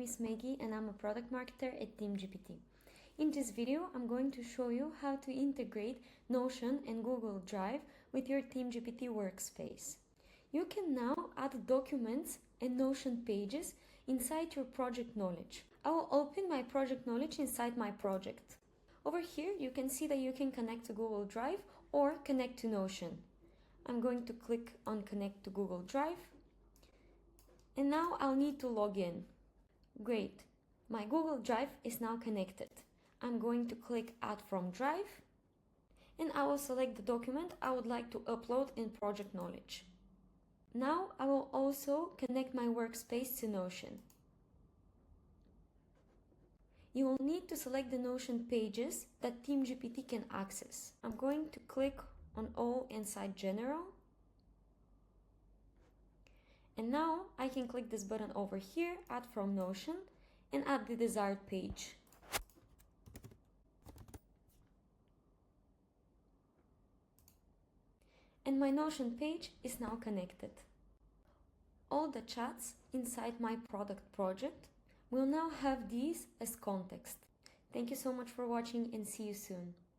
is Maggie and I'm a product marketer at Team-GPT. In this video, I'm going to show you how to integrate Notion and Google Drive with your Team-GPT workspace. You can now add documents and Notion pages inside your project knowledge. I will open my project knowledge inside my project. Over here, you can see that you can connect to Google Drive or connect to Notion. I'm going to click on Connect to Google Drive. And now I'll need to log in. Great, my Google Drive is now connected. I'm going to click Add from Drive, and I will select the document I would like to upload in Project Knowledge. Now I will also connect my workspace to Notion. You will need to select the Notion pages that Team-GPT can access. I'm going to click on All inside General. And now I can click this button over here, Add from Notion, and add the desired page. And my Notion page is now connected. All the chats inside my product project will now have these as context. Thank you so much for watching and see you soon.